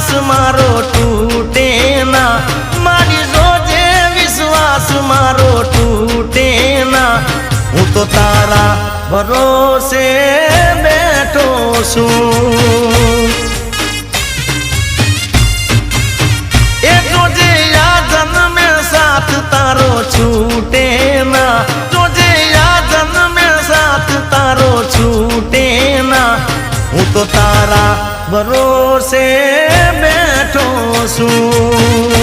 विश्वास मारो टूटे ना, मारी जोजे विश्वास मारो टूटे ना। हूँ तो तारा भरोसे बैठो छू, ए जोजे या जन्म में साथ तारो छूटे ना, जोजे या जन्म में साथ तारो छूटे ना। हूँ तो तारा भरोसे बैठो छू।